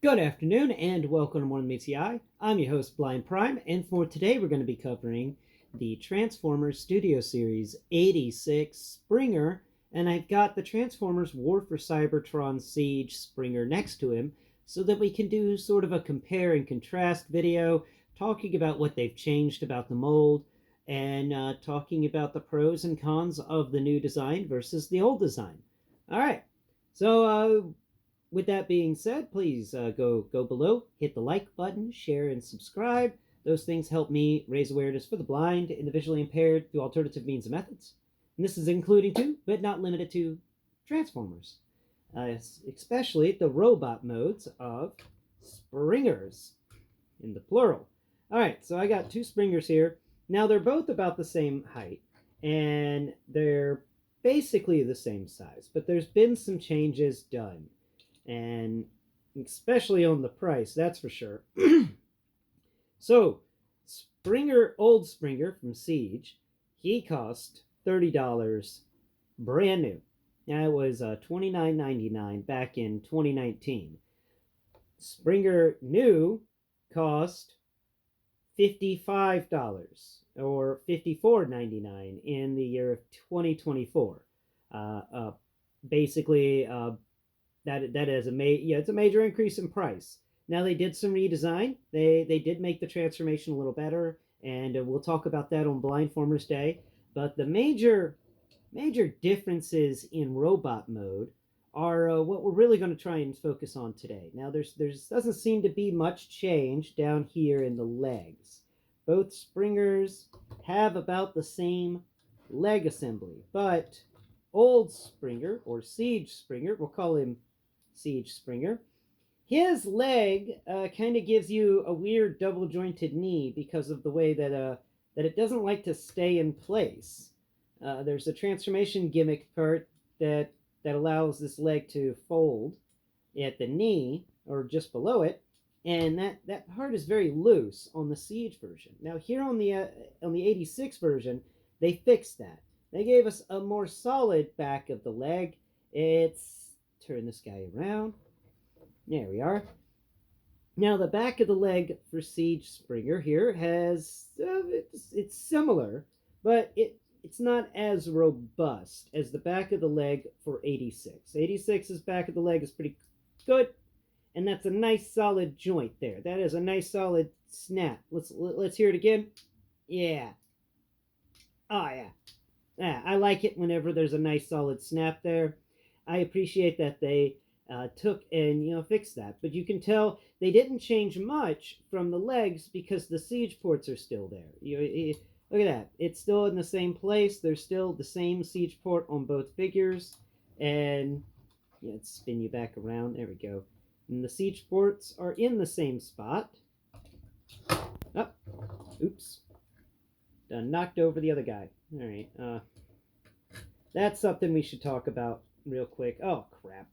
Good afternoon and welcome to Morning Meets the Eye. I'm your host, Blind Prime, and for today we're going to be covering the Transformers Studio Series 86 Springer, and I've got the Transformers War for Cybertron Siege Springer next to him so that we can do sort of a compare and contrast video talking about what they've changed about the mold and talking about the pros and cons of the new design versus the old design. All right, so with that being said, please go below, hit the like button, share, and subscribe. Those things help me raise awareness for the blind and the visually impaired through alternative means and methods. And this is including to, but not limited to, Transformers, especially the robot modes of Springers, in the plural. All right, so I got two Springers here. Now they're both about the same height, and they're basically the same size, but there's been some changes done, and especially on the price, that's for sure. So, old Springer from Siege, he cost $30 brand new. Now it was $29.99 back in 2019. Springer new cost $55 or $54.99 in the year of 2024. Basically, that is it's a major increase in price. Now they did some redesign. They did make the transformation a little better, and we'll talk about that on Blindformers Day. But the major differences in robot mode are what we're really going to try and focus on today. Now there's doesn't seem to be much change down here in the legs. Both Springers have about the same leg assembly, but old Springer, or Siege Springer, we'll call him Siege Springer, his leg kind of gives you a weird double jointed knee because of the way that it doesn't like to stay in place. There's a transformation gimmick part that allows this leg to fold at the knee or just below it, and that part is very loose on the Siege version. Now here on the 86 version, they fixed that. They gave us a more solid back of the leg. It's turn this guy around. There we are. Now the back of the leg for Siege Springer here has it's similar, but it's not as robust as the back of the leg for 86. 86's back of the leg is pretty good, and that's a nice solid joint there. That is a nice solid snap. Let's hear it again. Yeah. Oh yeah. Yeah, I like it whenever there's a nice solid snap there. I appreciate that they took and fixed that, but you can tell they didn't change much from the legs because the Siege ports are still there. Look at that; it's still in the same place. There's still the same Siege port on both figures, and let's spin you back around. There we go. And the Siege ports are in the same spot. Oh, oops! Done knocked over the other guy. All right. That's something we should talk about real quick. Oh crap!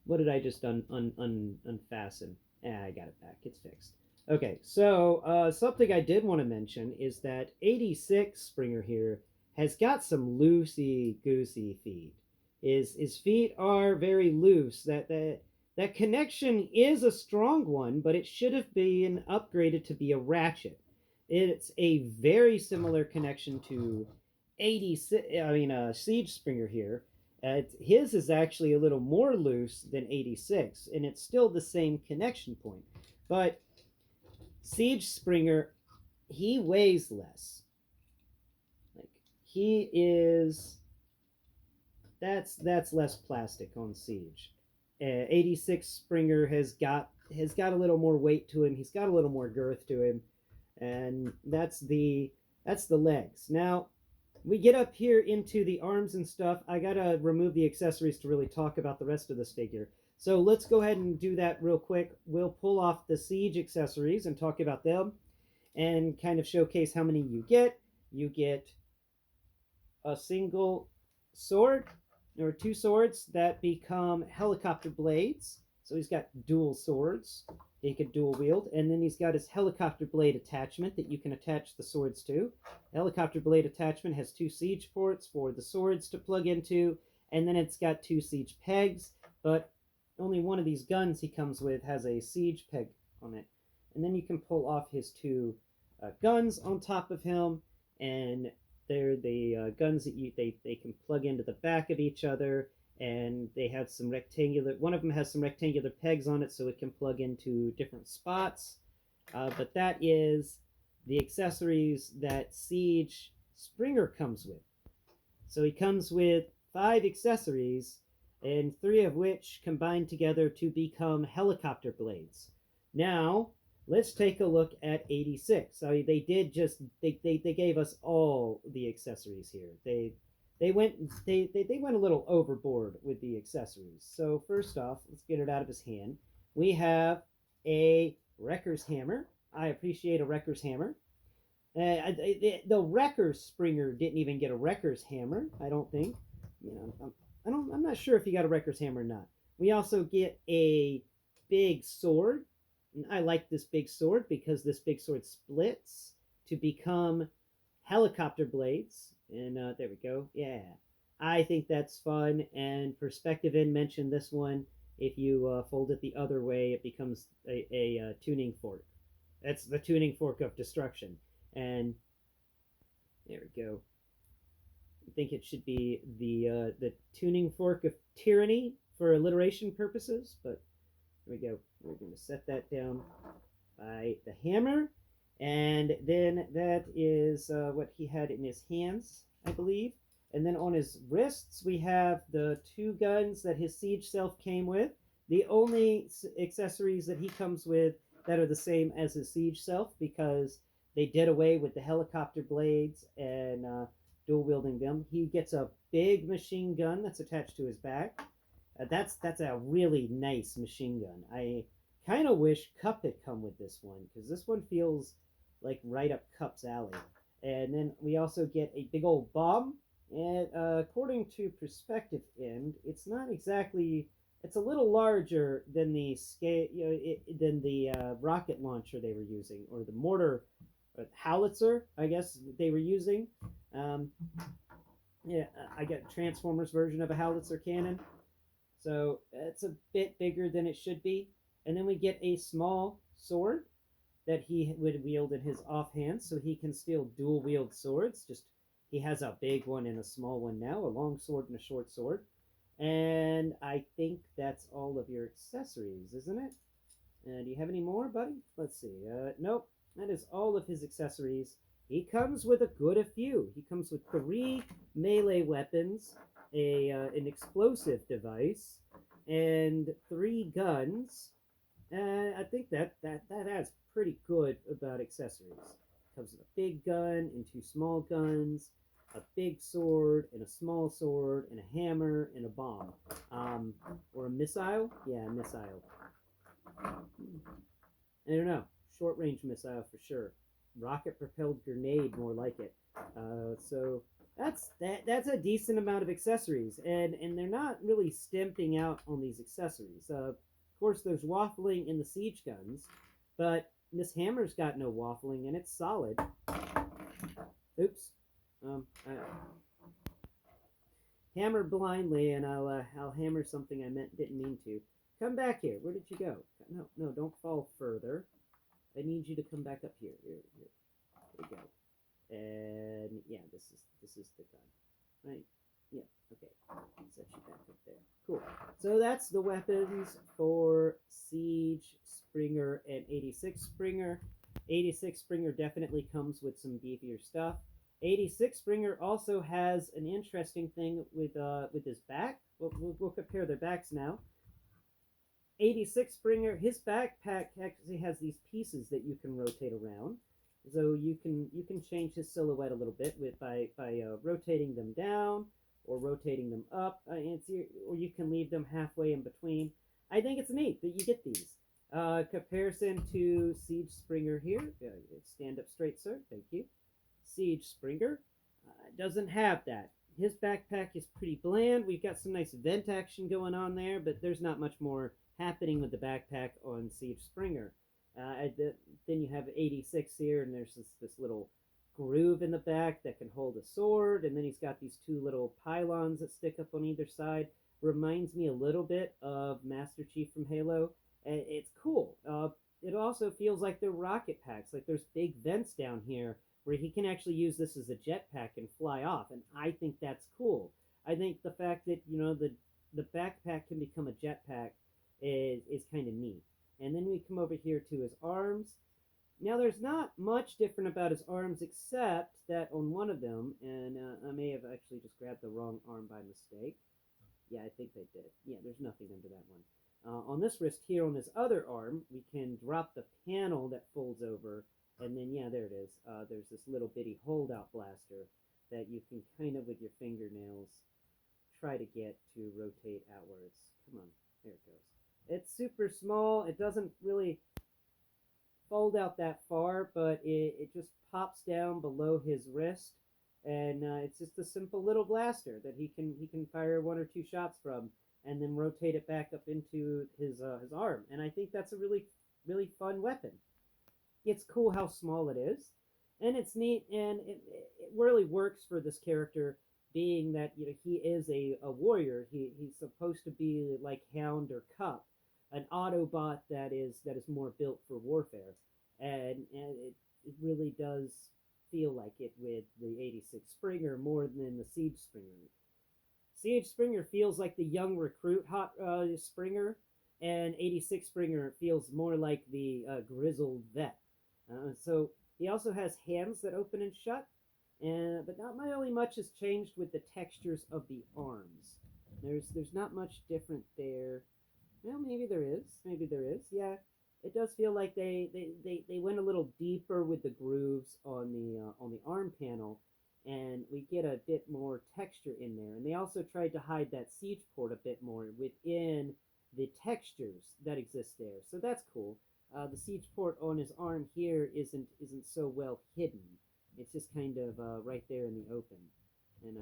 What did I just unfasten? I got it back. It's fixed. Okay, so something I did want to mention is that 86 Springer here has got some loosey-goosey feet. His feet are very loose. That connection is a strong one, but it should have been upgraded to be a ratchet. It's a very similar connection to 86. Siege Springer here. His is actually a little more loose than 86, and it's still the same connection point. But Siege Springer, he weighs less. Like he is. That's less plastic on Siege. 86 Springer has got a little more weight to him. He's got a little more girth to him, and that's the legs. Now we get up here into the arms and stuff. I gotta remove the accessories to really talk about the rest of this figure. So let's go ahead and do that real quick. We'll pull off the Siege accessories and talk about them and kind of showcase how many you get. You get a single sword or two swords that become helicopter blades. So he's got dual swords he could dual wield, and then he's got his helicopter blade attachment that you can attach the swords to. The helicopter blade attachment has two Siege ports for the swords to plug into, and then it's got two Siege pegs, but only one of these guns he comes with has a siege peg on it. And then you can pull off his two guns on top of him, and they're the guns that they can plug into the back of each other, and they have some rectangular. One of them has some rectangular pegs on it, so it can plug into different spots. But that is the accessories that Siege Springer comes with. So he comes with 5 accessories, and 3 of which combine together to become helicopter blades. Now, let's take a look at 86. So they gave us all the accessories here. They went they went a little overboard with the accessories. So first off, let's get it out of his hand. We have a Wrecker's hammer. I appreciate a Wrecker's hammer. The Wrecker Springer didn't even get a Wrecker's hammer. I don't think. You know, I'm not sure if he got a Wrecker's hammer or not. We also get a big sword. And I like this big sword because this big sword splits to become helicopter blades. And there we go. Yeah, I think that's fun. And Perspective In mentioned this one. If you fold it the other way, it becomes a tuning fork. That's the tuning fork of destruction. And there we go. I think it should be the tuning fork of tyranny for alliteration purposes, but there we go. We're going to set that down by the hammer, and then that is what he had in his hands, I believe. And then on his wrists, we have the 2 guns that his siege self came with. The only accessories that he comes with that are the same as his siege self, because they did away with the helicopter blades and dual wielding them. He gets a big machine gun that's attached to his back. That's a really nice machine gun. I kind of wish Cup had come with this one, because this one feels like right up Cup's alley. And then we also get a big old bomb. And according to Perspective In, it's not exactly. It's a little larger than the scale, than the rocket launcher they were using, or the mortar howitzer, I guess they were using. Um, yeah, I got Transformers version of a howitzer cannon, so it's a bit bigger than it should be. And then we get a small sword that he would wield in his offhand, so he can still dual wield swords. Just he has a big one and a small one now, a long sword and a short sword. And I think that's all of your accessories, isn't it? Do you have any more, buddy? Let's see. Nope. That is all of his accessories. He comes with a good few. He comes with 3 melee weapons, an explosive device, and 3 guns. I think that's pretty good about accessories. Comes with a big gun and 2 small guns, a big sword and a small sword, and a hammer and a bomb. Or a missile? Yeah, a missile. I don't know. Short range missile for sure. Rocket propelled grenade, more like it. So that's a decent amount of accessories, and they're not really stimping out on these accessories. Of course, there's waffling in the siege guns, but this hammer's got no waffling, and it's solid. Oops. Hammer blindly, and I'll hammer something I didn't mean to. Come back here. Where did you go? No, don't fall further. I need you to come back up here. Here we go. And yeah, this is the gun, right? Yeah. Okay. Set you back up there. Cool. So that's the weapons for Siege Springer and 86 Springer. 86 Springer definitely comes with some beefier stuff. 86 Springer also has an interesting thing with his back. We'll compare their backs now. 86 Springer, his backpack actually has these pieces that you can rotate around, so you can change his silhouette a little bit by rotating them down or rotating them up, or you can leave them halfway in between. I think it's neat that you get these. Comparison to Siege Springer here. Stand up straight, sir. Thank you. Siege Springer doesn't have that. His backpack is pretty bland. We've got some nice vent action going on there, but there's not much more happening with the backpack on Siege Springer. Then you have 86 here, and there's this little groove in the back that can hold a sword, and then he's got these 2 little pylons that stick up on either side. reminds me a little bit of Master Chief from Halo. It's cool. It also feels like they're rocket packs. Like there's big vents down here where he can actually use this as a jetpack and fly off, and I think that's cool. I think the fact that the backpack can become a jetpack is kind of neat. And then we come over here to his arms. Now, there's not much different about his arms except that on one of them, and I may have actually just grabbed the wrong arm by mistake. Yeah, I think they did. Yeah, there's nothing under that one. On this wrist here, on his other arm, we can drop the panel that folds over, and then, yeah, there it is. There's this little bitty holdout blaster that you can kind of, with your fingernails, try to get to rotate outwards. Come on, there it goes. It's super small. It doesn't really fold out that far, but it just pops down below his wrist, and it's just a simple little blaster that he can fire one or two shots from, and then rotate it back up into his arm. And I think that's a really fun weapon. It's cool how small it is, and it's neat, and it really works for this character, being that he is a warrior. He's supposed to be like Hound or Cup, an Autobot that is more built for warfare, and it really does feel like it with the 86 Springer more than the Siege Springer. Siege Springer feels like the young recruit hot Springer, and 86 Springer feels more like the grizzled vet. So he also has hands that open and shut, and but not really much has changed with the textures of the arms. There's not much different there. Well, maybe there is. Maybe there is. Yeah, it does feel like they went a little deeper with the grooves on the arm panel, and we get a bit more texture in there. And they also tried to hide that siege port a bit more within the textures that exist there. So that's cool. The siege port on his arm here isn't so well hidden. It's just kind of right there in the open, and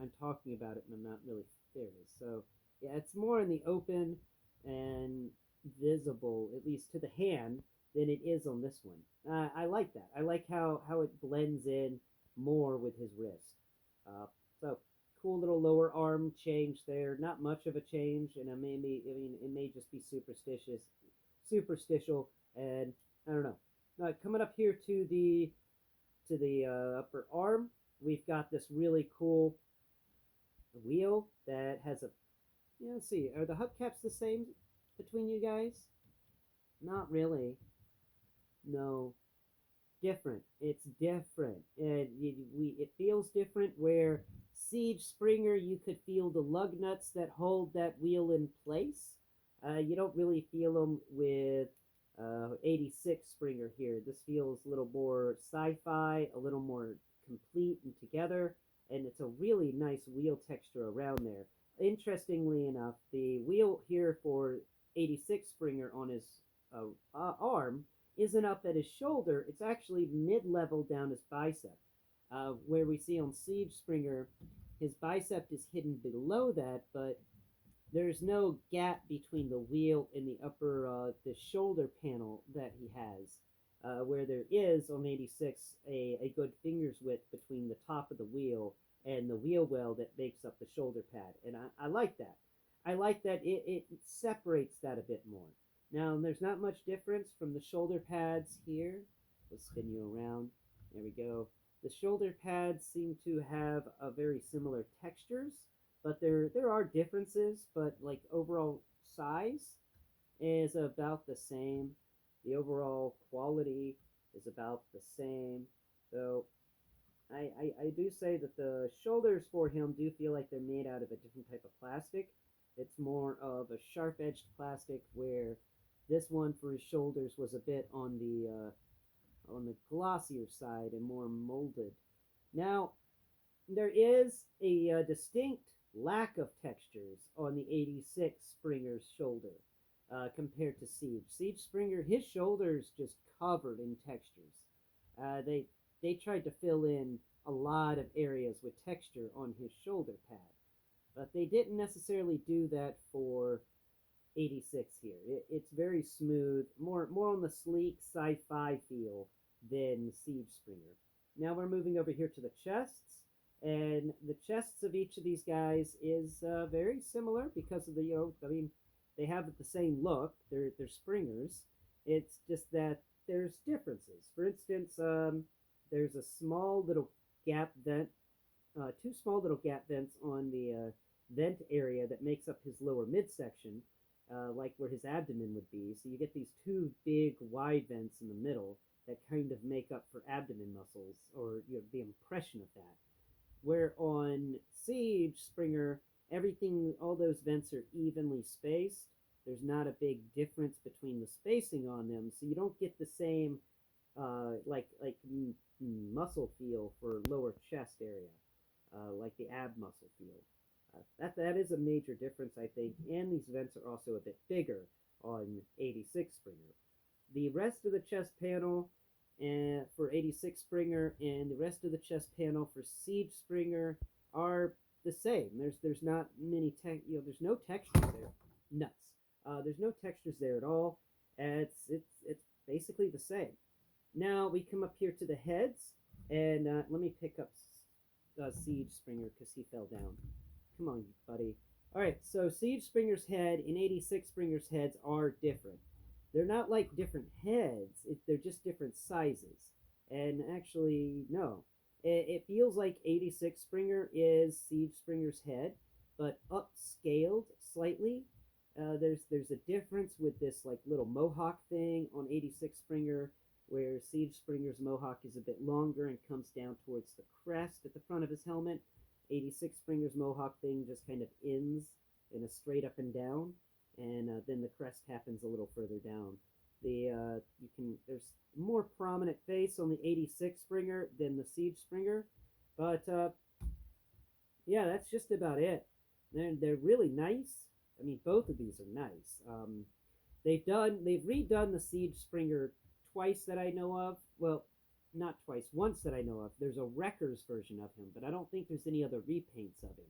I'm talking about it and I'm not really there it is. So yeah, it's more in the open and visible, at least to the hand, than it is on this one. I like that. I like how it blends in more with his wrist. So cool little lower arm change there. Not much of a change, and it may just be superstitial, and I don't know. Coming up here to the upper arm, we've got this really cool wheel that has a. Yeah, let's see. Are the hubcaps the same between you guys? Not really. No, different. It's different. It feels different. Where Siege Springer, you could feel the lug nuts that hold that wheel in place. You don't really feel them with 86 Springer here. This feels a little more sci-fi, a little more complete and together, and it's a really nice wheel texture around there. Interestingly enough, the wheel here for 86 Springer on his arm isn't up at his shoulder. It's actually mid-level down his bicep. Where we see on Siege Springer, his bicep is hidden below that, but there's no gap between the wheel and the upper the shoulder panel that he has. Where there is on 86 a good finger's width between the top of the wheel and the wheel well that makes up the shoulder pad. And I like that. I like that it separates that a bit more. Now, there's not much difference from the shoulder pads here. Let's spin you around. There we go. The shoulder pads seem to have a very similar textures, but there are differences, but like overall size is about the same. The overall quality is about the same. So I do say that the shoulders for him do feel like they're made out of a different type of plastic. It's more of a sharp-edged plastic, where this one for his shoulders was a bit on the glossier side and more molded. Now, there is a distinct lack of textures on the 86 Springer's shoulder compared to Siege. Siege Springer, his shoulders just covered in textures. They tried to fill in a lot of areas with texture on his shoulder pad, but they didn't necessarily do that for 86 here. It's very smooth, more on the sleek sci-fi feel than Siege Springer. Now we're moving over here to the chests. And the chests of each of these guys is very similar because of the I mean, they have the same look. They're Springers. It's just that there's differences. For instance, there's a small little gap vent, two small little gap vents on the vent area that makes up his lower midsection, like where his abdomen would be. So you get these two big wide vents in the middle that kind of make up for abdomen muscles, or the impression of that. Where on Siege Springer, everything, all those vents are evenly spaced. There's not a big difference between the spacing on them, so you don't get the same muscle feel for lower chest area, like the ab muscle feel. That is a major difference, I think. And these vents are also a bit bigger on 86 Springer. The rest of the chest panel for 86 Springer and the rest of the chest panel for Siege Springer are the same. There's not many there's no textures there. Nuts. There's no textures there at all. It's basically the same. Now we come up here to the heads, and let me pick up Siege Springer because he fell down. Come on, buddy. All right, so Siege Springer's head and 86 Springer's heads are different. They're not like different heads, they're just different sizes. And actually, no. It feels like 86 Springer is Siege Springer's head, but upscaled slightly. There's a difference with this like little mohawk thing on 86 Springer, where Siege Springer's mohawk is a bit longer and comes down towards the crest at the front of his helmet. 86 Springer's mohawk thing just kind of ends in a straight up and down, and then the crest happens a little further down. There's more prominent face on the 86 Springer than the Siege Springer, but yeah, that's just about it. They're really nice. I mean, both of these are nice. They've redone the Siege Springer twice that I know of. Well, not twice, once that I know of. There's a Wreckers version of him, but I don't think there's any other repaints of him.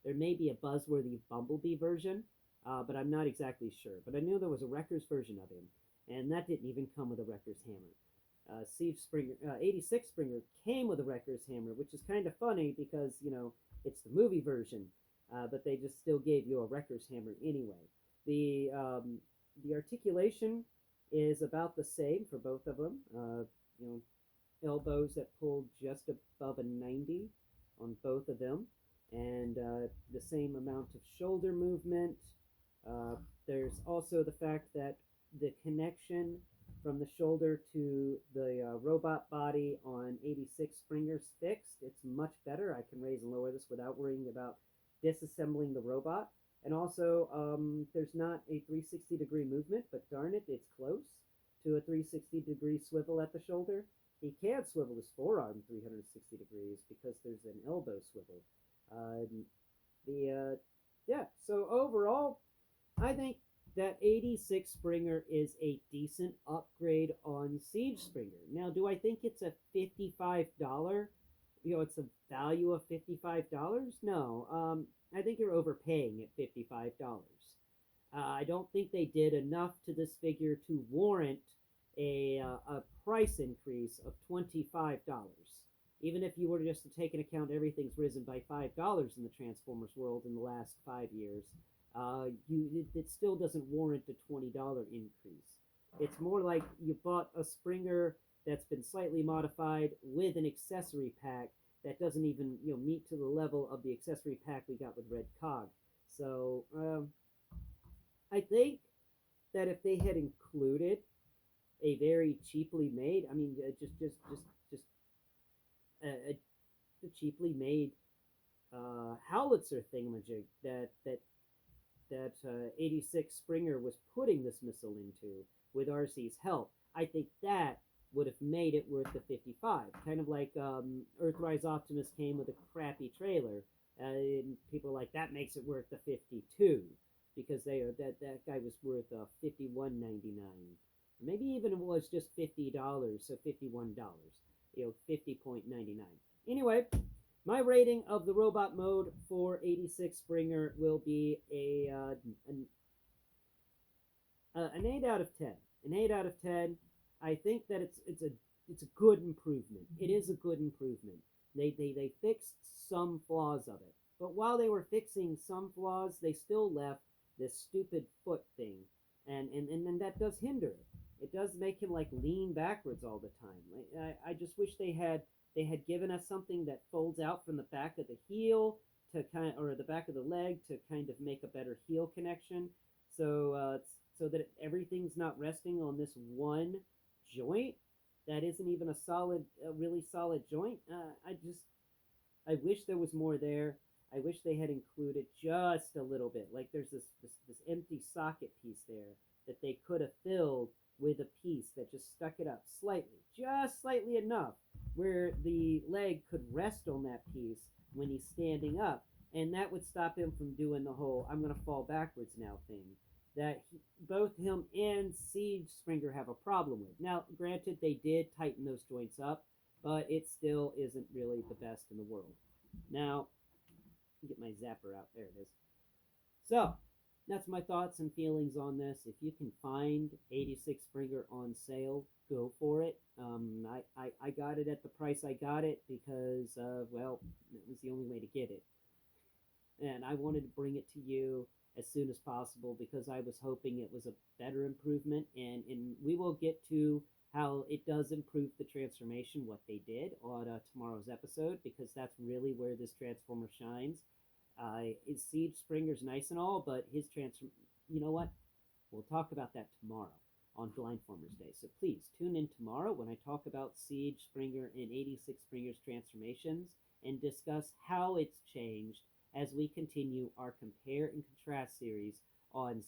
There may be a Buzzworthy Bumblebee version, but I'm not exactly sure. But I knew there was a Wreckers version of him, and that didn't even come with a Wreckers hammer. Siege Springer, 86 Springer came with a Wreckers hammer, which is kind of funny because, it's the movie version, but they just still gave you a Wreckers hammer anyway. The articulation is about the same for both of them. You know, elbows that pull just above a 90 on both of them, and the same amount of shoulder movement. There's also the fact that the connection from the shoulder to the robot body on 86 Springer's fixed. It's much better. I can raise and lower this without worrying about disassembling the robot. And also, there's not a 360-degree movement, but darn it, it's close to a 360-degree swivel at the shoulder. He can't swivel his forearm 360 degrees because there's an elbow swivel. Yeah, so overall, I think that 86 Springer is a decent upgrade on Siege Springer. Now, do I think it's a $55? It's a value of $55? No. I think you're overpaying at $55. I don't think they did enough to this figure to warrant a price increase of $25. Even if you were just to take into account everything's risen by $5 in the Transformers world in the last 5 years, it still doesn't warrant a $20 increase. It's more like you bought a Springer that's been slightly modified with an accessory pack that doesn't even meet to the level of the accessory pack we got with Red Cog. So I think that if they had included a very cheaply made, I mean, just a cheaply made howitzer thingamajig that 86 Springer was putting this missile into with RC's help, I think that would have made it worth the 55. Kind of like Earthrise Optimus came with a crappy trailer, and people are like, that makes it worth the 52 because that guy was worth $51.99. Maybe even it was just $50, so $51, $50.99. Anyway, my rating of the robot mode for 86 Springer will be an 8 out of 10. An 8 out of 10. I think that it's a good improvement. It is a good improvement. They fixed some flaws of it. But while they were fixing some flaws, they still left this stupid foot thing. And that does hinder it. It does make him like lean backwards all the time. I just wish they had given us something that folds out from the back of the heel to kind of, or the back of the leg to kind of make a better heel connection. So that everything's not resting on this one joint that isn't even a really solid joint. I wish there was more there. I wish they had included just a little bit. Like there's this empty socket piece there that they could have filled with a piece that just stuck it up slightly, just slightly enough, where the leg could rest on that piece when he's standing up, and that would stop him from doing the whole "I'm gonna fall backwards now" thing that both him and Siege Springer have a problem with. Now, granted, they did tighten those joints up, but it still isn't really the best in the world. Now, get my zapper out. There it is. So, that's my thoughts and feelings on this. If you can find 86 Springer on sale, go for it. I got it at the price I got it because, well, it was the only way to get it. And I wanted to bring it to you as soon as possible because I was hoping it was a better improvement. And we will get to how it does improve the transformation, what they did on tomorrow's episode, because that's really where this transformer shines. His Siege Springer's nice and all, but his transform, you know what? We'll talk about that tomorrow on Blindformers Day. So please tune in tomorrow when I talk about Siege Springer and 86 Springer's transformations and discuss how it's changed as we continue our compare and contrast series on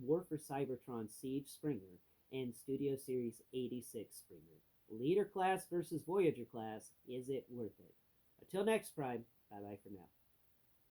War for Cybertron Siege Springer and Studio Series 86 Springer. Leader class versus Voyager class, is it worth it? Until next Prime, bye bye for now.